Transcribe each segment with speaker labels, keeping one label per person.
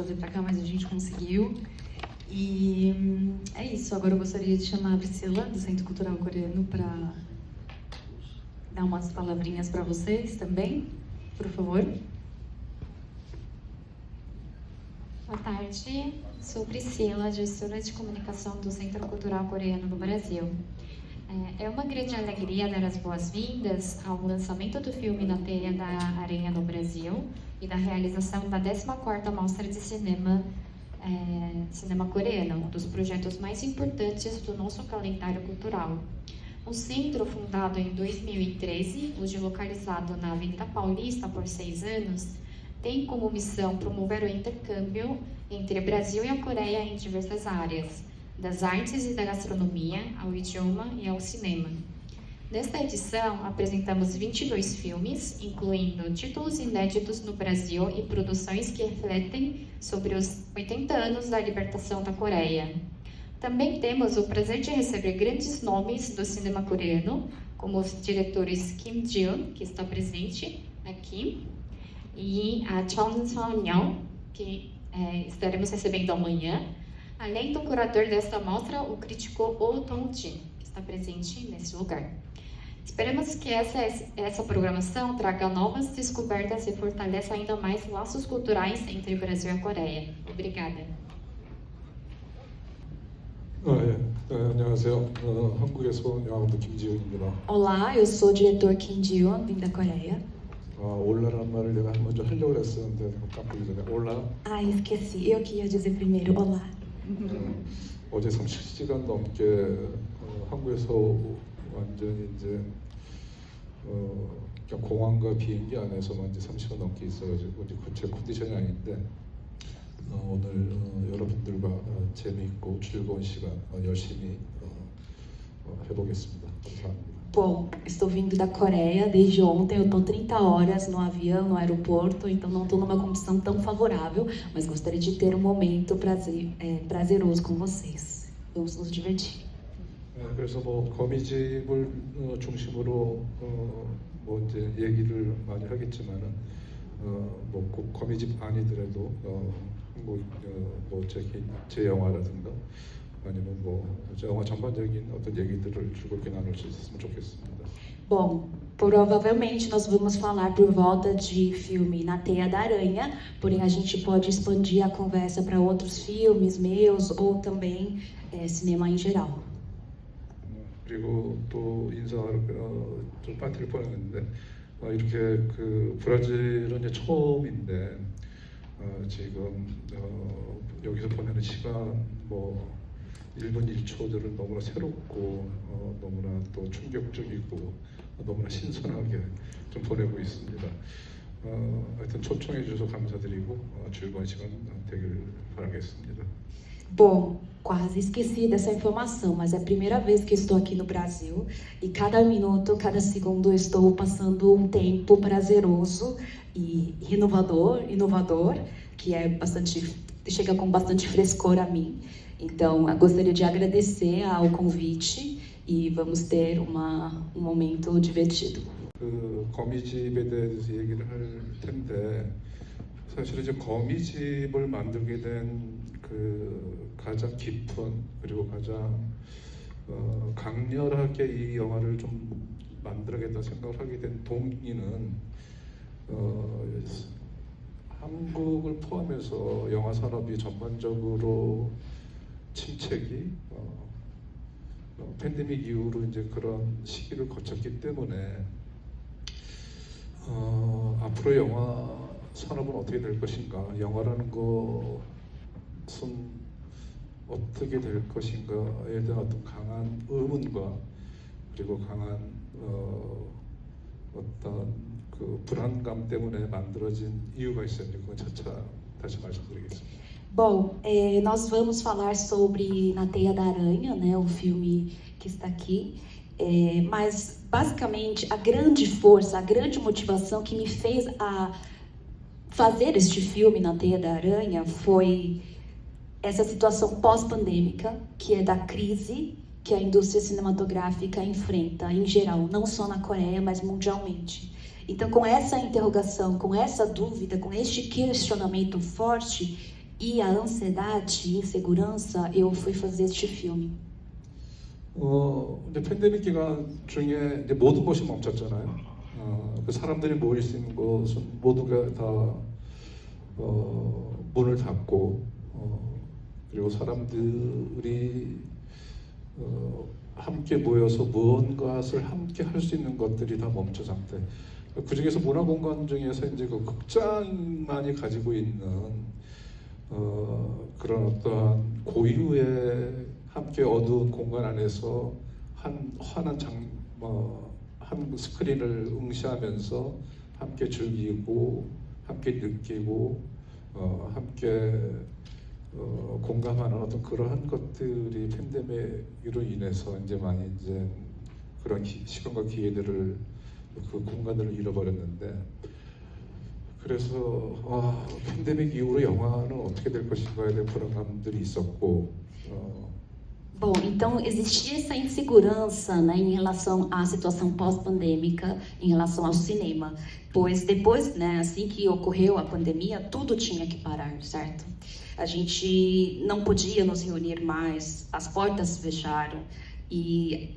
Speaker 1: trazer para cá, mas a gente conseguiu. E é isso. Agora eu gostaria de chamar a Priscila, do Centro Cultural Coreano, para dar umas palavrinhas para vocês também, por favor.
Speaker 2: Boa tarde, sou Priscila, gestora de comunicação do Centro Cultural Coreano no Brasil. É uma grande alegria dar as boas-vindas ao lançamento do filme Na Teia da Aranha no Brasil e da realização da 14ª Mostra de Cinema Coreano, um dos projetos mais importantes do nosso calendário cultural. O centro, fundado em 2013, hoje localizado na Avenida Paulista por 6 anos, tem como missão promover o intercâmbio entre o Brasil e a Coreia em diversas áreas, das artes e da gastronomia, ao idioma e ao cinema. Nesta edição, apresentamos 22 filmes, incluindo títulos inéditos no Brasil e produções que refletem sobre os 80 anos da libertação da Coreia. Também temos o prazer de receber grandes nomes do cinema coreano, como os diretores Kim Ji-yoon, que está presente aqui, e a Chon Son-young, que estaremos recebendo amanhã, além do curador desta mostra, o crítico Oh Dong-jin, que está presente nesse lugar. Esperamos que essa programação traga novas descobertas e fortaleça ainda mais laços culturais entre o Brasil e a Coreia. Obrigada.
Speaker 3: 안녕하세요. 한국에서 온 영화감독 김지훈입니다.
Speaker 1: Olá, eu sou o diretor Kim Ji-yoon, vim da Coreia.
Speaker 3: 올라라는 말을 내가 먼저 하려고 했었는데 깜빡이 전에 올라.
Speaker 1: Esqueci. Eu que ia dizer primeiro. Olá.
Speaker 3: 어제 30시간 넘게 한국에서 완전히 이제 그냥 공항과 비행기 안에서만 이제 30시간 넘게 있어가지고 이제 제 컨디션이 아닌데 오늘 여러분들과 재미있고 즐거운 시간 열심히 해보겠습니다. 감사합니다.
Speaker 1: Bom, estou vindo da Coreia desde ontem, eu estou 30 horas no avião, no aeroporto, então não estou numa condição tão favorável, mas gostaria de ter um momento prazeroso com vocês. Vamos nos divertir.
Speaker 3: 그래서 뭐 거미집을 중심으로 뭐 이제 얘기를 많이 하겠지만은 뭐 꼭 거미집 아니더라도 제 영화라든가 아니면 뭐 영화 전반적인 어떤 얘기들을 즐겁게 나눌 수 있었으면 좋겠습니다.
Speaker 1: Bom, provavelmente nós vamos falar por volta de filme Na Teia da Aranha, porém a gente pode expandir a conversa para outros filmes meus ou também cinema em geral.
Speaker 3: 그리고 또 인사를 좀 빠뜨릴 뻔했는데 이렇게 그 브라질은 이제 처음인데 지금 여기서 보내는 시간 뭐 1분 1초들은 너무나 새롭고 너무나 또 충격적이고 너무나 신선하게 좀 보내고 있습니다. 하여튼 초청해 주셔서 감사드리고 즐거운 시간 되길 바라겠습니다.
Speaker 1: Bom, quase esqueci dessa informação, mas é a primeira vez que estou aqui no Brasil e cada minuto, cada segundo eu estou passando um tempo prazeroso e inovador, que chega com bastante frescor a mim. Então, eu gostaria de agradecer ao convite e vamos ter um momento divertido.
Speaker 3: 그 거미집에 대해서 얘기를 할 텐데 사실 이제 거미집을 만들게 된 그 가장 깊은 그리고 가장 강렬하게 이 영화를 좀 만들어야겠다 생각을 하게 된 동기는 한국을 포함해서 영화 산업이 전반적으로 침체기, 팬데믹 이후로 이제 그런 시기를 거쳤기 때문에 앞으로 영화 산업은 어떻게 될 것인가, 영화라는 것은 어떻게 될 것인가에 대한 어떤 강한 의문과 그리고 강한 어떤 그 불안감 때문에 만들어진 이유가 있어요. 그건 차차 다시 말씀드리겠습니다.
Speaker 1: Bom, nós vamos falar sobre Na Teia da Aranha, né, o filme que está aqui, mas basicamente a grande força, a grande motivação que me fez a fazer este filme Na Teia da Aranha foi essa situação pós-pandêmica, que é da crise que a indústria cinematográfica enfrenta em geral, não só na Coreia, mas mundialmente. Então, com essa interrogação, com essa dúvida, com este questionamento forte e a ansiedade e insegurança, eu fui fazer este filme.
Speaker 3: 이제 팬데믹 기간 중에 이제 모든 것이 멈췄잖아요. 그 사람들이 모일 수 있는 곳은 모두가 다 문을 닫고 그리고 사람들이 함께 모여서 무언가를 함께 할 수 있는 것들이 다 멈춰 상태. 그 중에서 문화공간 중에서 이제 그 극장만이 가지고 있는 그런 어떠한 고유의 함께 어두운 공간 안에서 한 환한 한 스크린을 응시하면서 함께 즐기고 함께 느끼고 함께 공감하는 어떤 그러한 것들이 팬데믹으로 인해서 이제 많이 이제 그런 시간과 기회들을 그 공간들을 잃어버렸는데 그래서 팬데믹 이후로 영화는 어떻게 될 것인가에 대한 불안감들이 있었고
Speaker 1: Bom, então existia essa insegurança, né, em relação à situação pós-pandêmica, em relação ao cinema, pois depois, né, assim que ocorreu a pandemia, tudo tinha que parar, certo? A gente não podia nos reunir mais, as portas fecharam e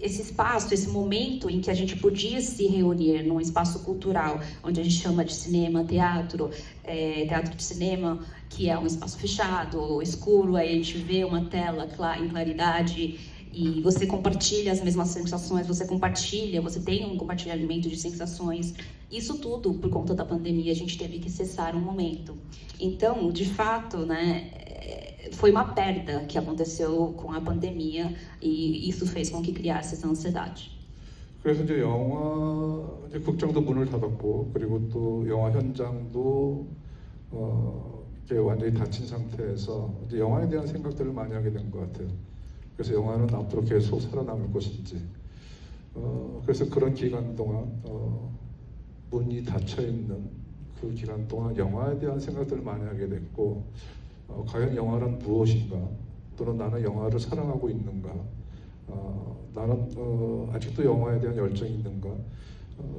Speaker 1: esse espaço, esse momento em que a gente podia se reunir num espaço cultural, onde a gente chama de cinema, teatro de cinema, que é um espaço fechado, escuro, aí a gente vê uma tela em claridade e você compartilha as mesmas sensações, você tem um compartilhamento de sensações. Isso tudo, por conta da pandemia, a gente teve que cessar um momento. Então, de fato, né, foi uma perda que aconteceu com a pandemia e isso fez com que criasse essa ansiedade.
Speaker 3: 그래서 이제 이제 극장도 문을 닫았고 그리고 또 영화 현장도 이렇게 완전히 닫힌 상태에서 이제 영화에 대한 생각들을 많이 하게 된 것 같아요. 그래서 영화는 앞으로 계속 살아남을 것인지 그래서 그런 기간 동안 문이 닫혀 있는 그 기간 동안 영화에 대한 생각들을 많이 하게 됐고 과연 영화란 무엇인가 또는 나는 영화를 사랑하고 있는가 나는 아직도 영화에 대한 열정이 있는가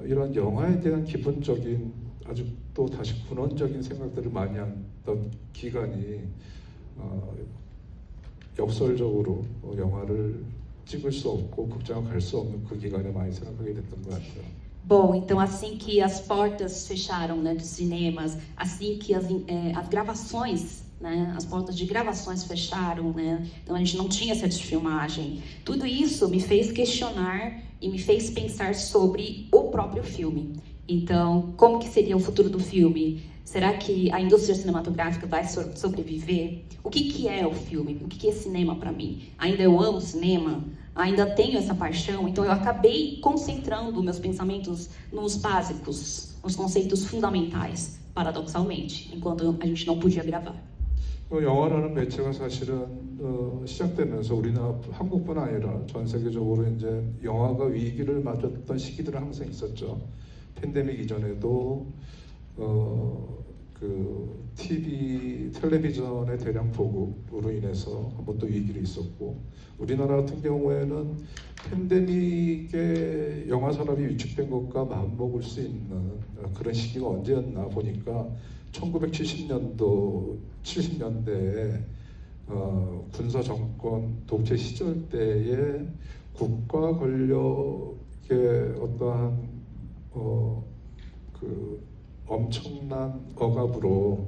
Speaker 3: 이런 영화에 대한 기본적인 아주 또 다시 근원적인 생각들을 많이 했던 기간이 역설적으로 영화를 찍을 수 없고 극장을 갈 수 없는 그 기간에 많이 생각하게 됐던 것 같아요.
Speaker 1: Bom, então assim que as portas fecharam, né, dos cinemas, assim que as gravações, né, as portas de gravações fecharam, né, então a gente não tinha set de filmagem. Tudo isso me fez questionar e me fez pensar sobre o próprio filme. Então, como que seria o futuro do filme? Será que a indústria cinematográfica vai sobreviver? O que é o filme? O que é cinema para mim? Ainda eu amo cinema? Ainda tenho essa paixão? Então eu acabei concentrando meus pensamentos nos básicos, nos conceitos fundamentais, paradoxalmente, enquanto a gente não podia gravar.
Speaker 3: 영화라는 매체가 사실은 시작되면서 우리나라 한국뿐 아니라 전 세계적으로 이제 영화가 위기를 맞았던 시기들은 항상 있었죠. 팬데믹 이전에도 그 텔레비전의 대량 보급으로 인해서 한 번 또 위기를 있었고 우리나라 같은 경우에는 팬데믹에 영화 산업이 위축된 것과 맞먹을 수 있는 그런 시기가 언제였나 보니까 1970년도 70년대에 군사 정권 독재 시절 때에 국가 권력의 어떠한 그 엄청난 억압으로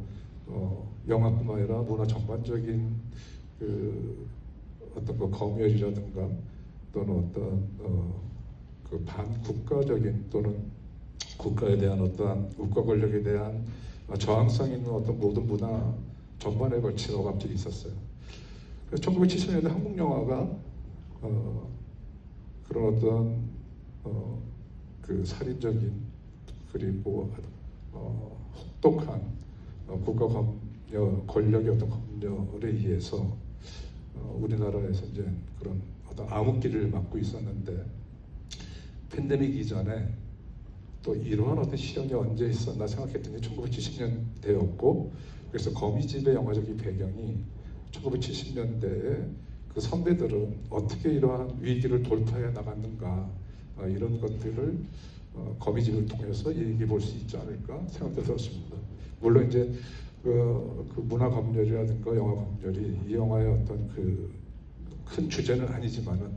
Speaker 3: 영화뿐만 아니라 문화 전반적인 그 어떤 그 검열이라든가 또는 어떤 그 반국가적인 또는 국가에 대한 어떠한 국가 권력에 대한 저항성 있는 어떤 모든 문화 전반에 걸친 억압들이 있었어요. 그래서 1970년대 한국 영화가 그런 어떤 그 살인적인 그리고 혹독한 국가 권력의 어떤 검열에 의해서 우리나라에서 이제 그런 어떤 암흑기를 맞고 있었는데 팬데믹 이전에 또 이러한 어떤 시련이 언제 있었나 생각했더니 1970년대였고 그래서 거미집의 영화적인 배경이 1970년대에 그 선배들은 어떻게 이러한 위기를 돌파해 나갔는가 이런 것들을 거미집을 통해서 얘기해 볼 수 있지 않을까 생각도 들었습니다. 물론 이제 그 문화 검열이라든가 영화 검열이 이 영화의 어떤 그 큰 주제는 아니지만은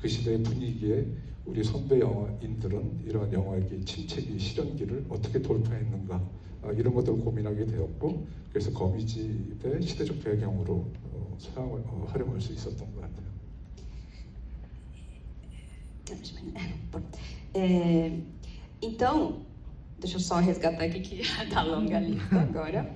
Speaker 3: 그 시대의 분위기에 우리 선배 영화인들은 이러한 영화의 침체기 시련기를 어떻게 돌파했는가 이런 것들을 고민하게 되었고 그래서 거미집의 시대적 배경으로 활용할 수 있었던 것 같아요.
Speaker 1: Então, deixa eu só resgatar aqui que tá longa a lista agora.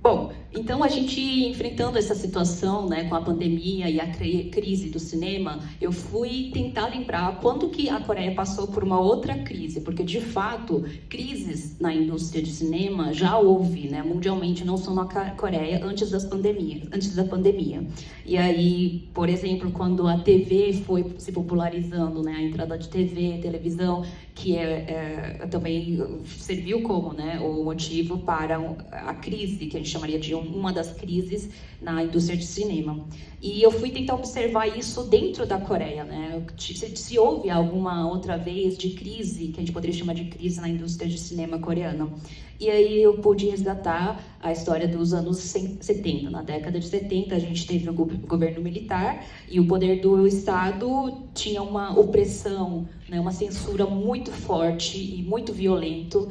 Speaker 1: Bom, então a gente enfrentando essa situação, né, com a pandemia e a crise do cinema, eu fui tentar lembrar quando que a Coreia passou por uma outra crise, porque de fato crises na indústria de cinema já houve, né, mundialmente, não só na Coreia, antes da pandemia. E aí, por exemplo, quando a TV foi se popularizando, né, a entrada de TV, televisão, que também serviu como, né, o motivo para a crise, que a gente chamaria de uma das crises na indústria de cinema. E eu fui tentar observar isso dentro da Coreia, né? Se houve alguma outra vez de crise, que a gente poderia chamar de crise na indústria de cinema coreana. E aí eu pude resgatar a história dos anos 70. Na década de 70 a gente teve um governo militar e o poder do Estado tinha uma opressão, né, uma censura muito forte e muito violento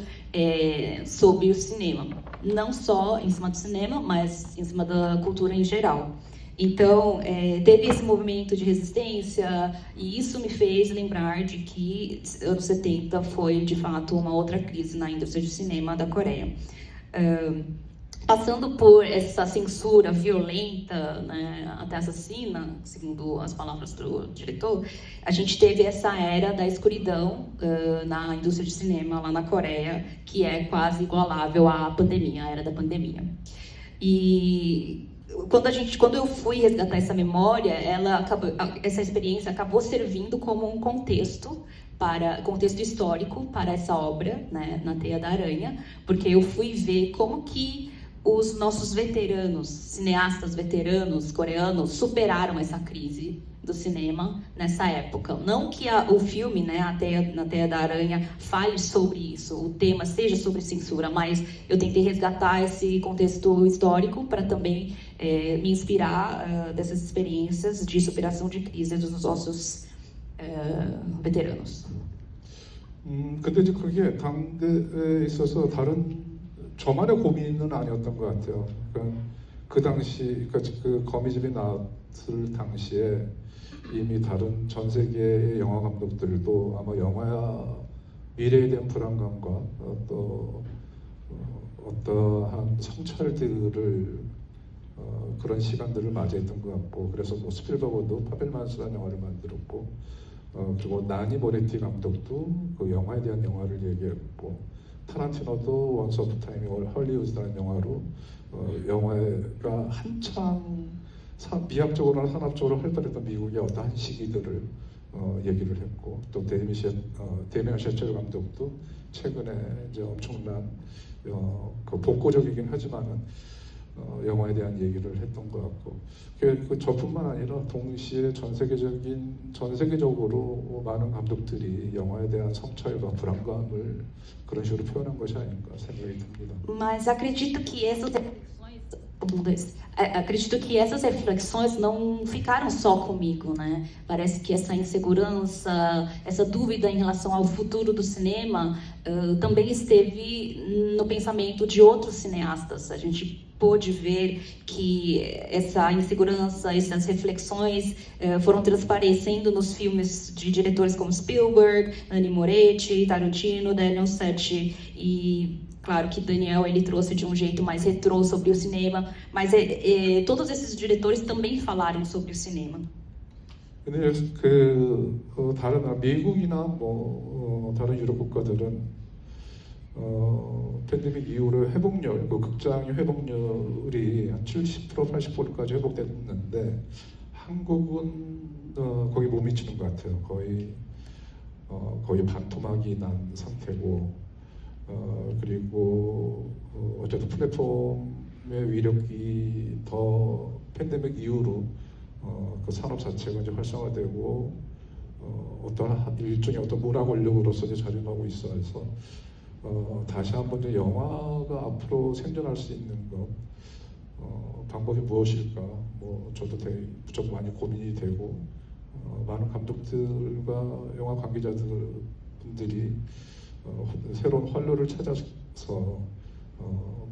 Speaker 1: sobre o cinema. Não só em cima do cinema, mas em cima da cultura em geral. Então, teve esse movimento de resistência e isso me fez lembrar de que anos 70 foi, de fato, uma outra crise na indústria de cinema da Coreia. Passando por essa censura violenta, né, até assassina, segundo as palavras do diretor, a gente teve essa era da escuridão na indústria de cinema lá na Coreia, que é quase igualável à pandemia, à era da pandemia. E quando eu fui resgatar essa memória, essa experiência acabou servindo como um contexto histórico para essa obra, né, Na Teia da Aranha, porque eu fui ver como que os nossos veteranos, cineastas veteranos coreanos, superaram essa crise do cinema nessa época. Não que o filme, né, Na Teia da Aranha, fale sobre isso, o tema seja sobre censura, mas eu tentei resgatar esse contexto histórico para também me inspirar dessas experiências de superação de crise dos nossos veteranos.
Speaker 3: 근데 이제 그게 당대에 있어서 다른 저만의 고민은 아니었던 것 같아요. 그 당시, 그 거미집이 나왔을 당시에 이미 다른 전 세계의 영화 감독들도 아마 영화 미래에 대한 불안감과 또 어떠한 성찰들을 그런 시간들을 맞이했던 것 같고, 그래서 뭐 스필버그도 파벨만스라는 영화를 만들었고, 그리고 나니 모레티 감독도 그 영화에 대한 영화를 얘기했고, 타란티노도 원스 오브 타임이 헐리우드라는 영화로 영화가 한창 미학적으로나 산업적으로 활발했던 미국의 어떠한 시기들을 얘기를 했고, 또 데미안 셰첼 감독도 최근에 이제 엄청난 그 복고적이긴 하지만은 영화에 대한 얘기를 했던 것 같고, 그 저뿐만 아니라 동시에 전 세계적으로 많은 감독들이 영화에 대한 성찰과 불안감을 그런 식으로 표현한 것이 아닌가 생각이 듭니다.
Speaker 1: Mas acredito que essas reflexões não ficaram só comigo, né? Parece que essa insegurança, essa dúvida em relação ao futuro do cinema também esteve no pensamento de outros cineastas. A gente pôde ver que essa insegurança, essas reflexões foram transparecendo nos filmes de diretores como Spielberg, Nanni Moretti, Tarantino, Daniel Seti e claro que Daniel ele trouxe de um jeito mais retrô sobre o cinema, mas todos esses diretores também falaram sobre o cinema.
Speaker 3: 근데 다른 미국이나 뭐 다른 유럽 국가들은 팬데믹 이후로 회복률, 극장의 회복률이 한 70%, 80%까지 회복됐는데 한국은 거기 못 미치는 것 같아요. 거의 반토막이 난 상태고, 그리고 어쨌든 플랫폼의 위력이 더 팬데믹 이후로 그 산업 자체가 이제 활성화되고 어떤 일종의 어떤 문화 권력으로서 이제 자리하고 있어서 다시 한번 이제 영화가 앞으로 생존할 수 있는 것 방법이 무엇일까? 뭐 저도 되게 무척 많이 고민이 되고 많은 감독들과 영화 관계자분들이 새로운 활로를 찾아서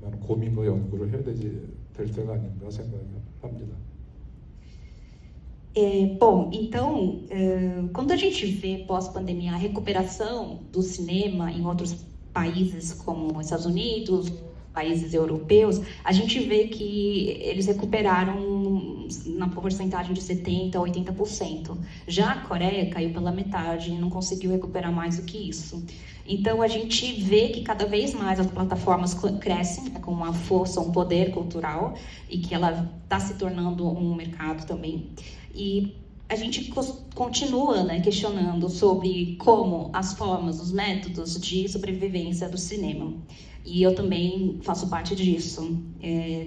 Speaker 3: 많은 고민과 연구를 해야 될 때가 아닌가 생각합니다.
Speaker 1: Bom, então, quando a gente vê pós-pandemia a recuperação do cinema em outros países como Estados Unidos, países europeus, a gente vê que eles recuperaram na porcentagem de 70% a 80%. Já a Coreia caiu pela metade e não conseguiu recuperar mais do que isso. Então a gente vê que cada vez mais as plataformas crescem, né, com uma força, um poder cultural, e que ela está se tornando um mercado também. E a gente continua, né, questionando sobre como as formas, os métodos de sobrevivência do cinema. E eu também faço parte disso,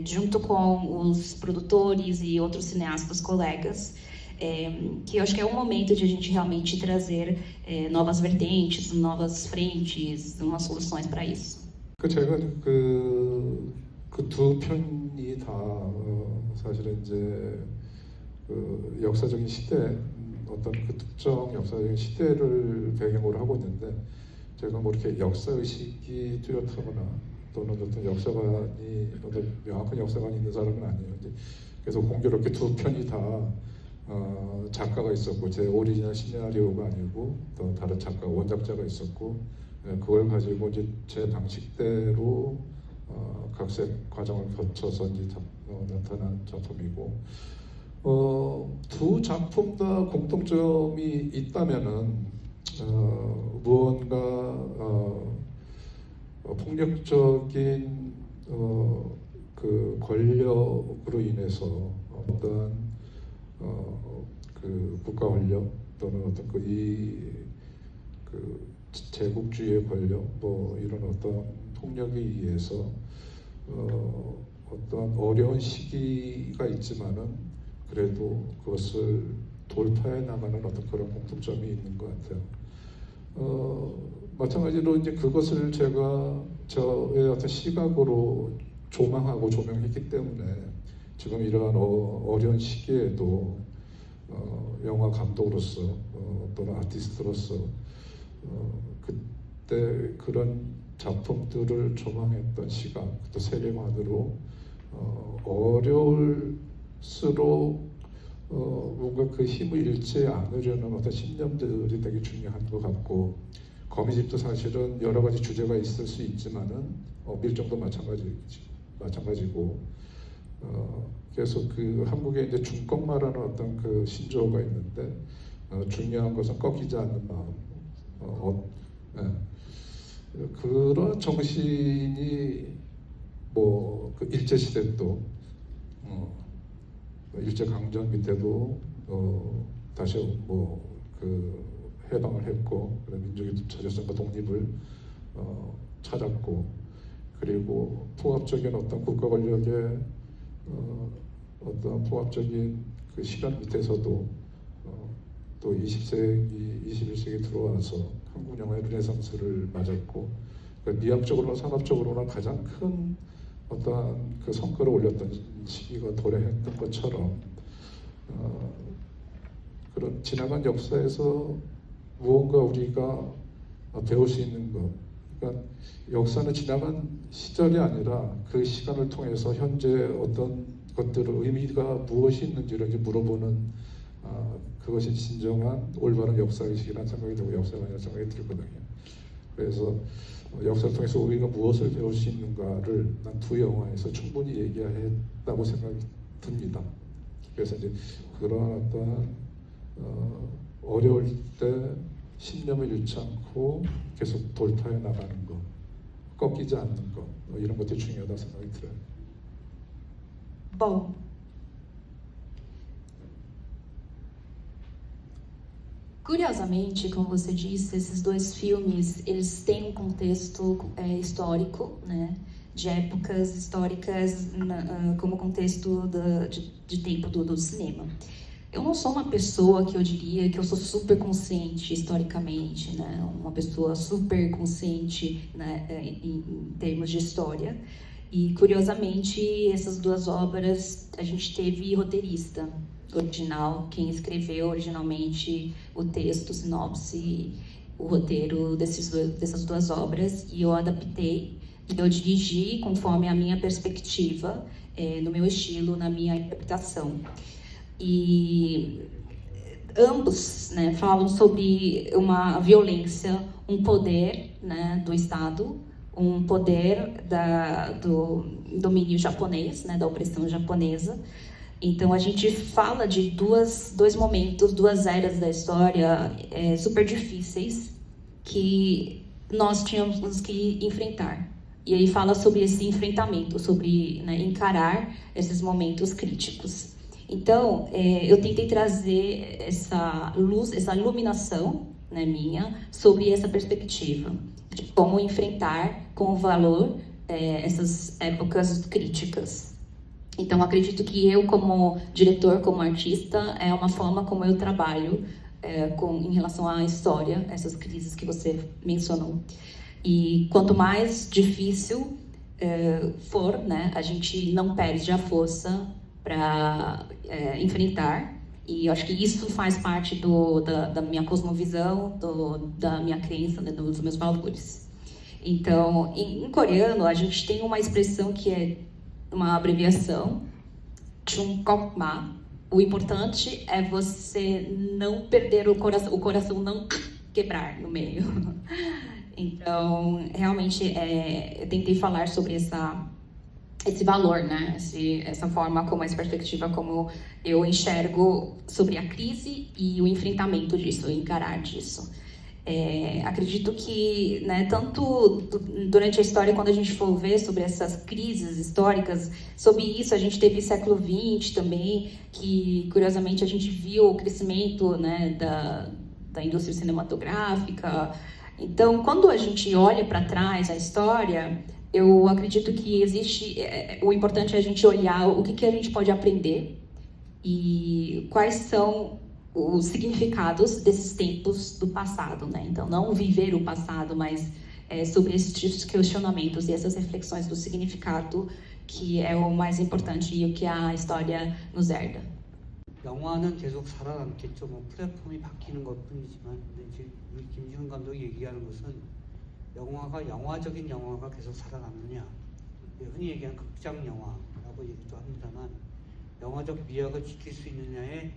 Speaker 1: junto com os produtores e outros cineastas colegas, que eu acho que é o momento de a gente realmente trazer novas vertentes, novas frentes, umas soluções para isso.
Speaker 3: 제가 그 두 편이 다 사실은 이제 그 역사적인 시대, 어떤 그 특정 역사적인 시대를 배경으로 하고 있는데, 제가 뭐 이렇게 역사 의식이 뚜렷하거나 또는 어떤 역사관이 어떤 명확한 역사관이 있는 사람은 아니에요. 이제 그래서 공교롭게 두 편이 다 작가가 있었고, 제 오리지널 시나리오가 아니고 또 다른 작가 원작자가 있었고, 그걸 가지고 이제 제 방식대로 각색 과정을 거쳐서 이제 나타난 작품이고, 두 작품 다 공통점이 있다면은 무언가 폭력적인 그 권력으로 인해서 어떤 그 국가 권력 또는 어떤 그 제국주의의 권력, 뭐 이런 어떤 폭력에 의해서 어떤 어려운 시기가 있지만은 그래도 그것을 돌파해 나가는 어떤 그런 공통점이 있는 것 같아요. 마찬가지로 이제 그것을 제가 저의 어떤 시각으로 조망하고 조명했기 때문에 지금 이러한 어려운 시기에도 영화 감독으로서 또는 아티스트로서 그때 그런 작품들을 조망했던 시각, 또 세계관으로 어려울수록 뭔가 그 힘을 잃지 않으려는 어떤 신념들이 되게 중요한 것 같고, 거미집도 사실은 여러 가지 주제가 있을 수 있지만은 밀정도 마찬가지고, 그래서 그 한국에 이제 중꺾마라는 어떤 그 신조어가 있는데, 중요한 것은 꺾이지 않는 마음, 그런 정신이 뭐 그 일제 시대 또 일제 강점 밑에도 다시 뭐 그 해방을 했고, 민족의 자존심과 독립을 찾았고, 그리고 포압적인 어떤 국가 권력의 어떤 포압적인 그 시간 밑에서도 또 20세기, 21세기 들어와서 한국 영화의 르네상스를 맞았고, 미학적으로나 산업적으로나 가장 큰 어떤 그 성과를 올렸던 시기가 도래했던 것처럼 그런 지나간 역사에서 무언가 우리가 배울 수 있는 것, 그러니까 역사는 지나간 시절이 아니라 그 시간을 통해서 현재 어떤 것들의 의미가 무엇이 있는지를 이제 물어보는 그것이 진정한 올바른 역사의식이라는 생각이 들고 역사관이라는 생각이 들거든요. 그래서 역사를 통해서 우리가 무엇을 배울 수 있는가를 난 두 영화에서 충분히 얘기했다고 생각이 듭니다. 그래서 이제 그러한 어떤 어려울 때 신념을 잃지 않고 계속 돌파해 나가는 것, 꺾이지 않는 것, 이런 것들이 중요하다고 생각이 들어요.
Speaker 1: Bom, curiosamente, como você disse, esses dois filmes, eles têm um contexto histórico, né, de épocas históricas como contexto de tempo do cinema. eu não sou uma pessoa que eu diria que eu sou super consciente historicamente, né? Uma pessoa super consciente, né, em termos de história. E, curiosamente, essas duas obras, a gente teve roteirista original, quem escreveu originalmente o texto, o sinopse, o roteiro dessas duas obras, e eu adaptei, e eu dirigi conforme a minha perspectiva, no meu estilo, na minha interpretação. E ambos, né, falam sobre uma violência, um poder, né, do Estado, um poder do domínio japonês, né, da opressão japonesa. Então a gente fala de dois momentos, duas eras da história super difíceis que nós tínhamos que enfrentar. E aí fala sobre esse enfrentamento, sobre, né, encarar esses momentos críticos. Então, eu tentei trazer essa luz, essa iluminação, né, minha, sobre essa perspectiva de como enfrentar com valor essas épocas críticas. Então, acredito que eu, como diretor, como artista, é uma forma como eu trabalho em relação à história, essas crises que você mencionou. E quanto mais difícil for, né, a gente não perde a força para enfrentar. E eu acho que isso faz parte da minha cosmovisão, da minha crença, né, dos meus valores. Então, em coreano, a gente tem uma expressão que é uma abreviação, Chungkokma. O importante é você não perder o coração não quebrar no meio. Então, realmente, eu tentei falar sobre esse valor, né? Essa forma, como essa perspectiva, como eu enxergo sobre a crise e o enfrentamento disso, o encarar disso. Acredito que, né, tanto durante a história, quando a gente for ver sobre essas crises históricas, sobre isso a gente teve século XX também, que curiosamente a gente viu o crescimento, né, da indústria cinematográfica. Então, quando a gente olha para trás a história, eu acredito que existe, o importante é a gente olhar o que a gente pode aprender e quais são os significados desses tempos do passado, né? Então, não viver o passado, mas sobre esses questionamentos e essas reflexões do significado, que é o mais importante e o que a história nos herda.
Speaker 4: 영화는 계속 살아남겠죠. 뭐 플랫폼이 바뀌는 것뿐이지만, 근데 이제 우리 김지훈 감독이 얘기하는 것은 영화가 영화적인 영화가 계속 살아남느냐, 흔히 얘기하는 극장 영화라고 얘기도 합니다만, 영화적 미학을 지킬 수 있느냐의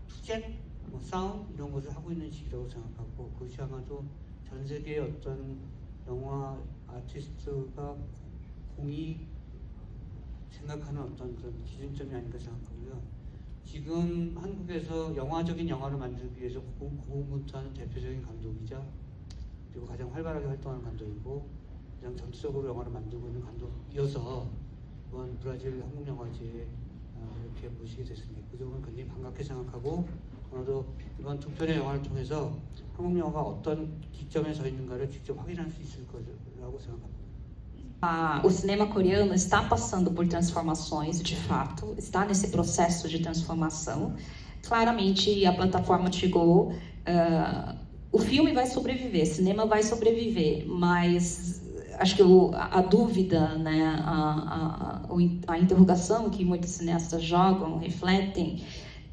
Speaker 4: 투쟁, 뭐 싸움 이런 것을 하고 있는 시기라고 생각하고, 그것이 아마도 전 세계의 어떤 영화 아티스트가 공이 생각하는 어떤 그런 기준점이 아닌가 생각하고요. 지금 한국에서 영화적인 영화를 만들기 위해서 고군분투하는 대표적인 감독이자 그리고 가장 활발하게 활동하는 감독이고 가장 전투적으로 영화를 만들고 있는 감독이어서 이번 브라질 한국영화제에 이렇게 모시게 됐습니다. 그 점은 굉장히 반갑게 생각하고, 아마도 이번 두 편의 영화를 통해서 한국 영화가 어떤 기점에 서 있는가를 직접 확인할 수 있을 거라고 생각합니다.
Speaker 1: O cinema coreano está passando por transformações, de fato, está nesse processo de transformação. Claramente, a plataforma chegou, o filme vai sobreviver, o cinema vai sobreviver, mas acho que a dúvida, né, a interrogação que muitos cineastas jogam, refletem,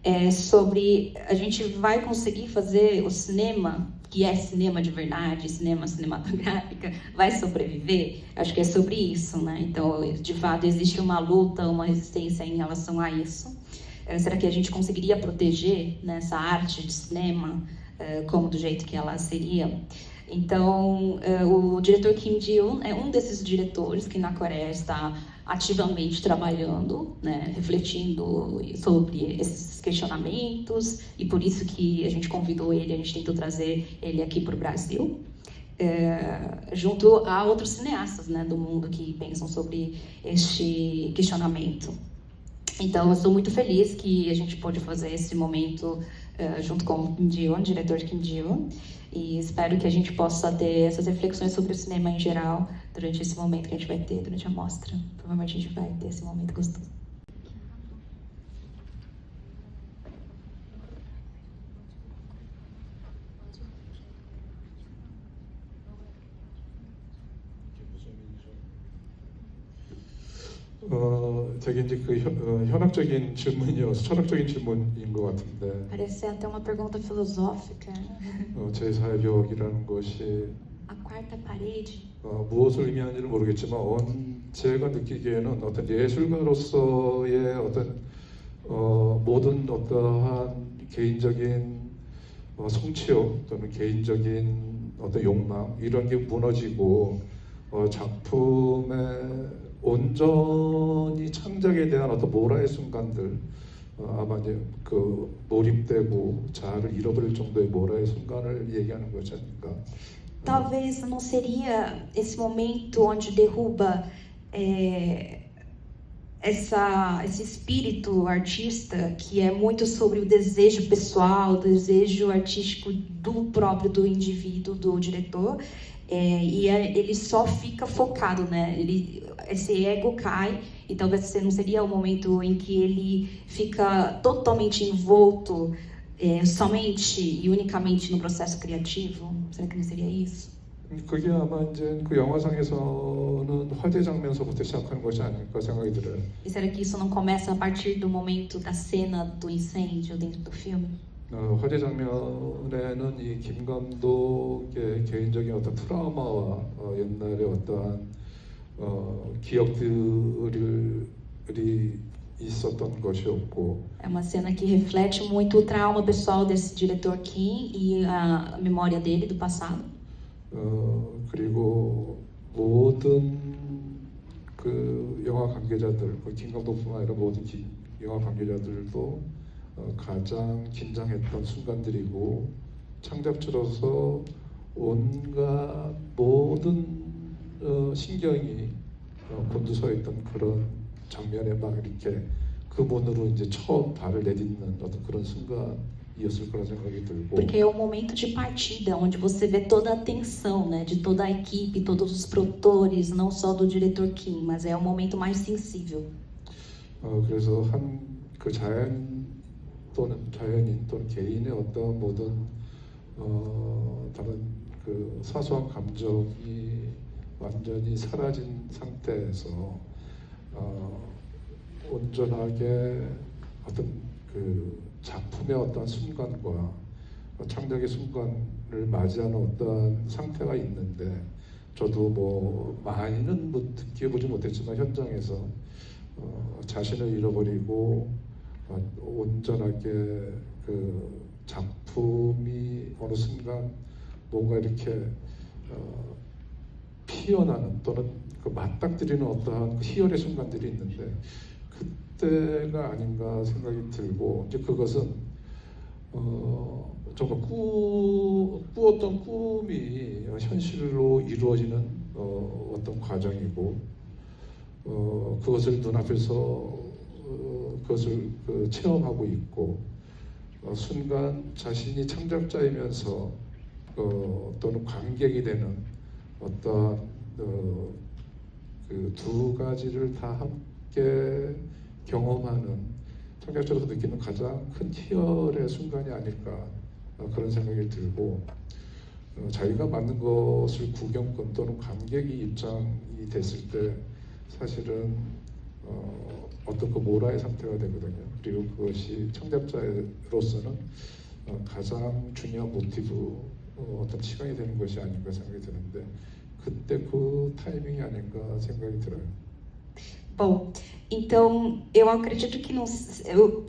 Speaker 1: é sobre a gente vai conseguir fazer o cinema, que é cinema de verdade, cinematográfica, vai sobreviver? Acho que é sobre isso, né? Então, de fato, existe uma luta, uma resistência em relação a isso. Será que a gente conseguiria proteger, né, essa arte de cinema como do jeito que ela seria? Então, o diretor Kim Ji-woon é um desses diretores que na Coreia está ativamente trabalhando, né, refletindo sobre esses questionamentos, e por isso que a gente convidou ele, a gente tentou trazer ele aqui para o Brasil, junto a outros cineastas, né, do mundo que pensam sobre este questionamento. Então, eu estou muito feliz que a gente pôde fazer esse momento junto com o Kim Ji-woon, diretor Kim Ji-woon, e espero que a gente possa ter essas reflexões sobre o cinema em geral durante esse momento que a gente vai ter durante a mostra. Provavelmente a gente vai ter esse momento gostoso.
Speaker 3: 되게 이제 그 현학적인 질문이어서 철학적인 질문인 것 같은데
Speaker 1: Parece ser até uma pergunta filosófica.
Speaker 3: 제4의 벽이라는 것이
Speaker 1: A quarta parede.
Speaker 3: 무엇을 의미하는지는 모르겠지만 제가 느끼기에는 어떤 예술가로서의 어떤 모든 어떠한 개인적인 성취욕 또는 개인적인 어떤 욕망 이런 게 무너지고 작품의 온전히 창작에 대한 어떤 모라의 순간들 아마 이제 그 몰입되고 자아를 잃어버릴 정도의 모라의 순간을 얘기하는 것이 아닌가.
Speaker 1: Talvez não seria esse momento onde derruba esse espírito artista que é muito sobre o desejo pessoal, o desejo artístico do próprio do indivíduo, do diretor, ele só fica focado, né? Esse ego cai e talvez não seria o momento em que ele fica totalmente envolto somente e unicamente no processo criativo? Será que não seria isso?
Speaker 3: 그게 아마 이제 그 영화상에서는 화재 장면서부터 시작하는 것이 아닐까 생각이 들어요.
Speaker 1: E será que isso não começa a partir do momento da cena do incêndio dentro do filme?
Speaker 3: 화재 장면에는 이 김 감독의 개인적인 어떤 트라우마와 옛날에 어떠한 기억들이 있었던 것이었고
Speaker 1: É uma cena que reflete muito o trauma pessoal desse diretor Kim e a memória dele do passado.
Speaker 3: 그리고 모든 그 영화 관계자들, 김 감독뿐만 아니라 모든 영화 관계자들도 가장 긴장했던 순간들이고 창작자로서 온갖 모든 신경이 곤두서 있던 그런 장면에 막 이렇게 그 문으로 이제 처음 발을 내딛는 어떤 그런 순간이었을 거라 생각이 들고.
Speaker 1: Porque é o momento de partida, onde você vê toda a tensão, né, de toda a equipe, todos os produtores, não só do diretor Kim, mas é o momento mais sensível.
Speaker 3: 그래서 그 자연인 또는 개인의 어떤 모든 다른 그 사소한 감정이 완전히 사라진 상태에서 온전하게 어떤 그 작품의 어떤 순간과 창작의 순간을 맞이하는 어떤 상태가 있는데 저도 뭐 많이는 느껴보지 못했지만 현장에서 자신을 잃어버리고 온전하게 그 작품이 어느 순간 뭔가 이렇게 피어나는 또는 그 맞닥뜨리는 어떠한 그 희열의 순간들이 있는데 그때가 아닌가 생각이 들고 이제 그것은 정말 꾸었던 꿈이 현실로 이루어지는 어떤 과정이고 그것을 눈앞에서 그것을 체험하고 있고 순간 자신이 창작자이면서 또는 관객이 되는 어떤 그 두 가지를 다 함께 경험하는 창작자로서 느끼는 가장 큰 희열의 순간이 아닐까 그런 생각이 들고 자기가 만든 것을 구경꾼 또는 관객이 입장이 됐을 때 사실은 어떤 그 모라의 상태가 되거든요. 그리고 그것이 창작자로서는 가장 중요한 모티브 어떤 시간이 되는 것이 아닌가 생각이 드는데 그때 그 타이밍이 아닌가 생각이 들어요.
Speaker 1: Bom, então eu acredito que não, eu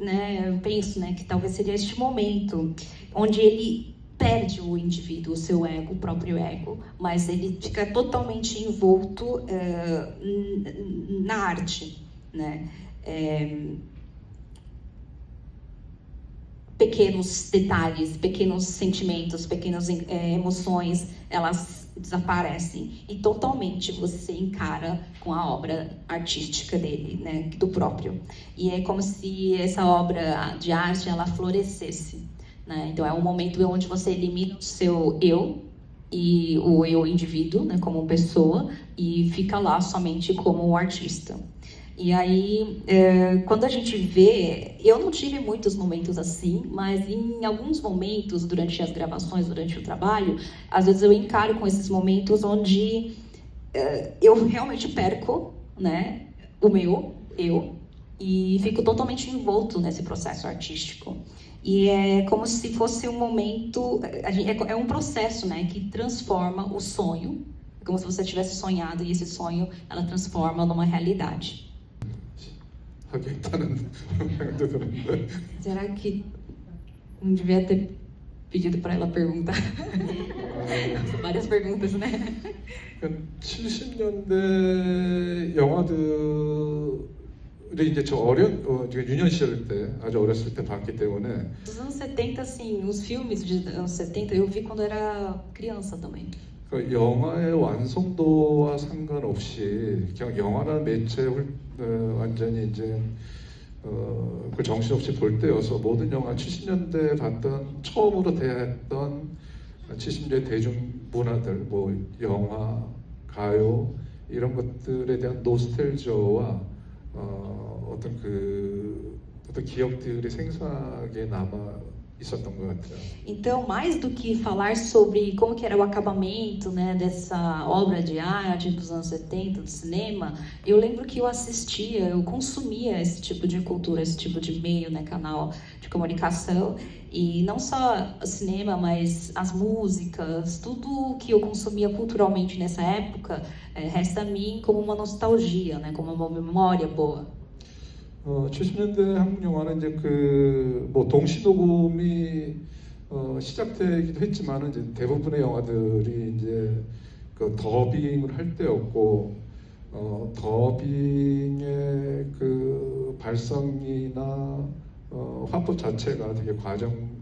Speaker 1: penso, né, que talvez seria este momento onde ele perde o indivíduo, o seu ego, o próprio ego, mas ele fica totalmente envolto na arte, né? Pequenos detalhes, pequenos sentimentos, pequenas emoções, elas desaparecem e totalmente você encara com a obra artística dele, né, do próprio. E é como se essa obra de arte ela florescesse, né? Então é um momento onde você elimina o seu eu e o eu indivíduo, né, como pessoa e fica lá somente como um artista. E aí, quando a gente vê, eu não tive muitos momentos assim, mas em alguns momentos, durante as gravações, durante o trabalho, às vezes eu encaro com esses momentos onde eu realmente perco, né, o meu, eu, e fico totalmente envolto nesse processo artístico. E é como se fosse um momento, é um processo, né, que transforma o sonho, como se você tivesse sonhado e esse sonho ela transforma numa realidade.
Speaker 3: 하겠다는 생각도 드는데
Speaker 1: Será que não devia ter pedido para ela perguntar? São várias perguntas, né?
Speaker 3: 70년대 영화들이 이제 제가 유년 시절 때 아주 어렸을 때 봤기 때문에
Speaker 1: Dos anos 70, assim, os filmes dos anos 70 eu vi quando era criança também.
Speaker 3: 그 영화의 완성도와 상관없이 그냥 영화라는 매체를 완전히 이제 그 정신없이 볼 때여서 모든 영화 70년대에 봤던 처음으로 대했던 70년대 대중문화들 뭐 영화, 가요 이런 것들에 대한 노스텔지어와 어떤 기억들이 생생하게 남아 있었던 것 같아요.
Speaker 1: Então, mais do que falar sobre como que era o acabamento, né, dessa obra de arte dos anos 70, do cinema, eu lembro que eu assistia, eu consumia esse tipo de cultura, esse tipo de meio, né, canal de comunicação, e não só o cinema, mas as músicas, tudo que eu consumia culturalmente nessa época, resta a mim como uma nostalgia, né, como uma memória boa.
Speaker 3: 70년대 한국 영화는 이제 뭐 동시 녹음이 시작되기도 했지만은 이제 대부분의 영화들이 이제 그 더빙을 할 때였고 더빙의 그 발성이나 화법 자체가 되게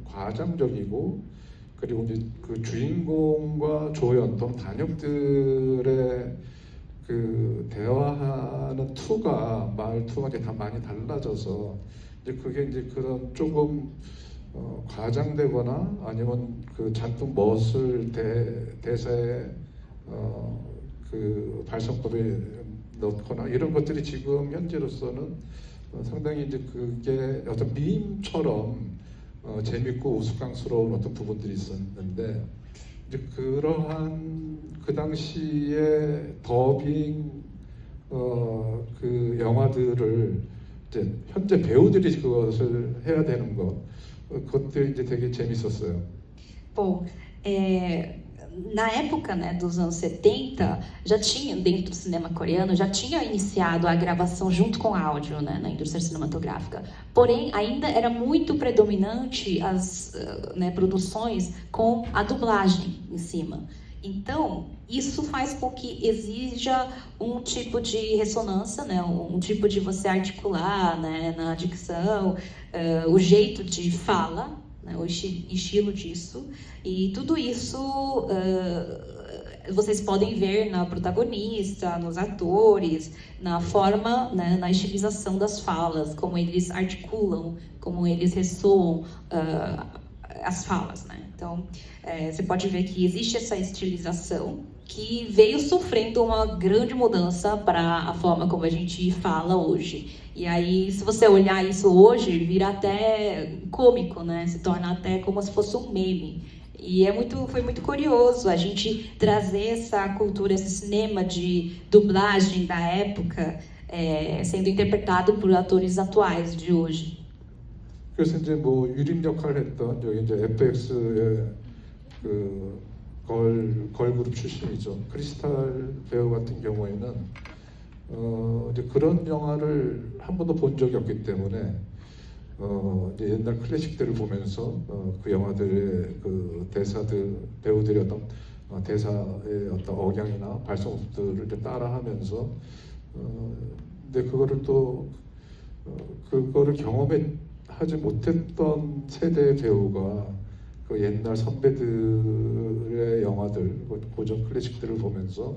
Speaker 3: 과장적이고 그리고 이제 그 주인공과 조연 또는 단역들의 그 대화하는 투가 말투가 이제 다 많이 달라져서 이제 그게 이제 그런 조금 과장되거나 아니면 그 잔뜩 멋을 대사에 그 발성법에 넣거나 이런 것들이 지금 현재로서는 상당히 이제 그게 어떤 밈처럼 재밌고 우스꽝스러운 어떤 부분들이 있었는데 이제 그러한 그 당시에 더빙 그 영화들을 이제 현재 배우들이 그것을 해야 되는 것 그것도 이제 되게 재밌었어요.
Speaker 1: Bom, na época, né, dos anos 70, já tinha, dentro do cinema coreano, já tinha iniciado a gravação junto com áudio, né, na indústria cinematográfica. Porém, ainda era muito predominante as produções com a dublagem em cima. Então, isso faz com que exija um tipo de ressonância, né, um tipo de você articular, né, na dicção, o jeito de fala, né, o estilo disso, e tudo isso vocês podem ver na protagonista, nos atores, na forma, né, na estilização das falas, como eles articulam, como eles ressoam as falas, né? Então, você pode ver que existe essa estilização que veio sofrendo uma grande mudança para a forma como a gente fala hoje. E aí, se você olhar isso hoje, vira até cômico, né? Se torna até como se fosse um meme. E foi muito curioso a gente trazer essa cultura, esse cinema de dublagem da época sendo interpretado por atores atuais de hoje.
Speaker 3: 그래서 이제 뭐 유림 역할을 했던 여기 이제 FX의 그 걸그룹 출신이죠. 크리스탈 배우 같은 경우에는 이제 그런 영화를 한 번도 본 적이 없기 때문에 이제 옛날 클래식들을 보면서 그 영화들의 그 배우들의 어떤 대사의 어떤 억양이나 발성들을 따라하면서 근데 그거를 경험하지 못했던 세대의 배우가 그 옛날 선배들의 영화들, 고전 클래식들을 보면서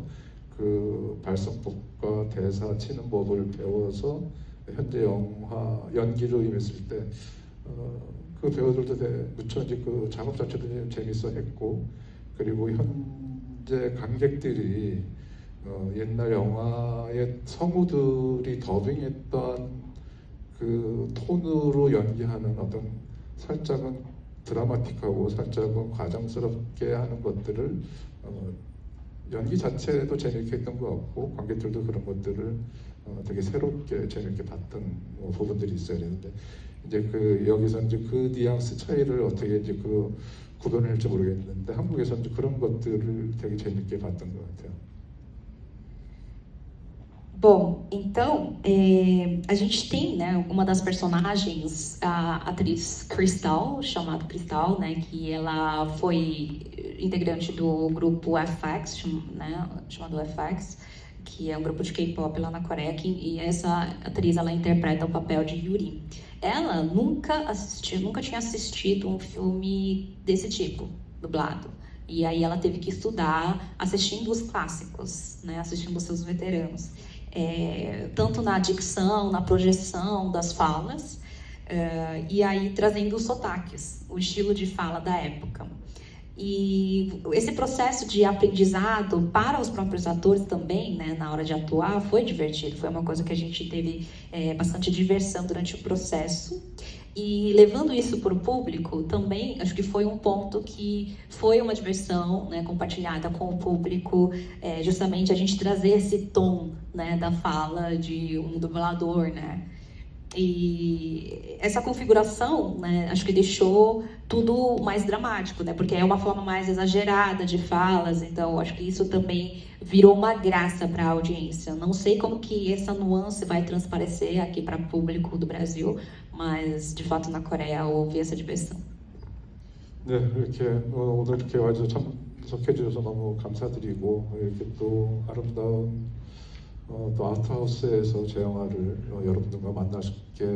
Speaker 3: 그 발성법과 대사 치는 법을 배워서 현재 영화 연기로 임했을 때 그 배우들도 무척 이제 그 작업 자체도 재밌어 했고 그리고 현재 관객들이 옛날 영화의 성우들이 더빙했던 그 톤으로 연기하는 어떤 살짝은 드라마틱하고 살짝은 과장스럽게 하는 것들을 연기 자체도 재밌게 했던 것 같고 관객들도 그런 것들을 되게 새롭게 재밌게 봤던 부분들이 있어야 되는데 이제 여기서 이제 그 뉘앙스 차이를 어떻게 이제 구별을 할지 모르겠는데 한국에서 이제 그런 것들을 되게 재밌게 봤던 것 같아요.
Speaker 1: Bom, então, a gente tem, né, uma das personagens, a atriz Crystal, chamada Crystal, né, que ela foi integrante do grupo FX, né, chamado FX, que é um grupo de K-pop lá na Coreia, e essa atriz, ela interpreta o papel de Yuri. Ela nunca tinha assistido um filme desse tipo, dublado. E aí ela teve que estudar assistindo os clássicos, né, assistindo os seus veteranos. Tanto na dicção, na projeção das falas, e aí trazendo os sotaques, o estilo de fala da época. E esse processo de aprendizado para os próprios atores também, né, na hora de atuar, foi divertido. Foi uma coisa que a gente teve bastante diversão durante o processo. E levando isso para o público também, acho que foi um ponto que foi uma diversão, né, compartilhada com o público, justamente a gente trazer esse tom, né, da fala de um dublador, né. E essa configuração, né, acho que deixou tudo mais dramático, né, porque é uma forma mais exagerada de falas, então acho que isso também virou uma graça para a audiência. Não sei como que essa nuance vai transparecer aqui para o público do Brasil, mas de fato na Coreia houve essa diversão.
Speaker 3: 네, 이렇게 오늘 이렇게 와주셔서 참석해 주셔서 너무 감사드리고 이렇게 또 아름다운 또 아트하우스에서 제 영화를 여러분들과 만날 수 있게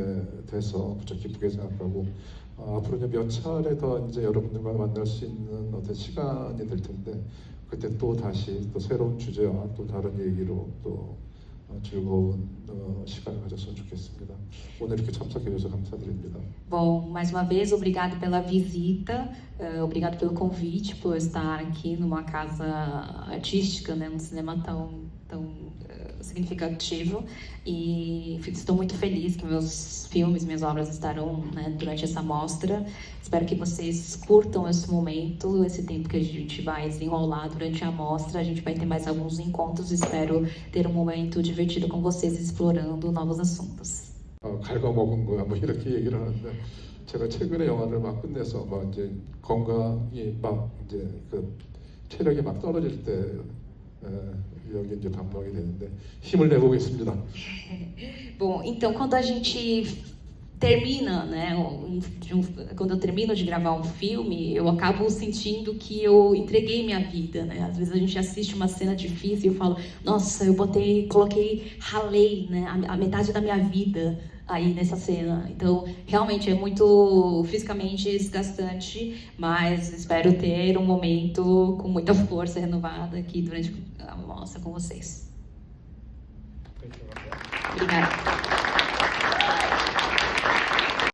Speaker 3: 돼서 무척 기쁘게 생각하고 앞으로 이제 몇 차례 더 이제 여러분들과 만날 수 있는 어떤 시간이 될 텐데 그때 또 다시 또 새로운 주제와 또 다른 얘기로 또 즐거운 시간을 가졌으면 좋겠습니다. 오늘 이렇게 참석해 주셔서 감사드립니다.
Speaker 1: Bom, mais uma vez, obrigado pela visita, obrigado pelo convite, por estar aqui numa casa artística, né, num cinema tão significativo, e estou muito feliz que meus filmes, minhas obras estarão, né, durante essa mostra. Espero que vocês curtam esse momento, esse tempo que a gente vai desenrolar durante a mostra. A gente vai ter mais alguns encontros, espero ter um momento divertido com vocês explorando novos assuntos.
Speaker 3: 갉아먹은 거야 뭐 이렇게 얘기를 하는데 제가 최근에 영화를 막 끝내서 막 이제 건강이 막 이제 체력이 막 떨어질 때 여기 이제 방문하게 되는데 힘을 내보겠습니다.
Speaker 1: Bom, então quando a gente termina, né, quando eu termino de gravar um filme, eu acabo sentindo que eu entreguei minha vida, né? Às vezes a gente assiste uma cena difícil e eu falo, nossa, eu ralei, né, a metade da minha vida aí nessa cena. Então, realmente é muito fisicamente desgastante, mas espero ter um momento com muita força renovada aqui durante a mostra com vocês. Obrigada.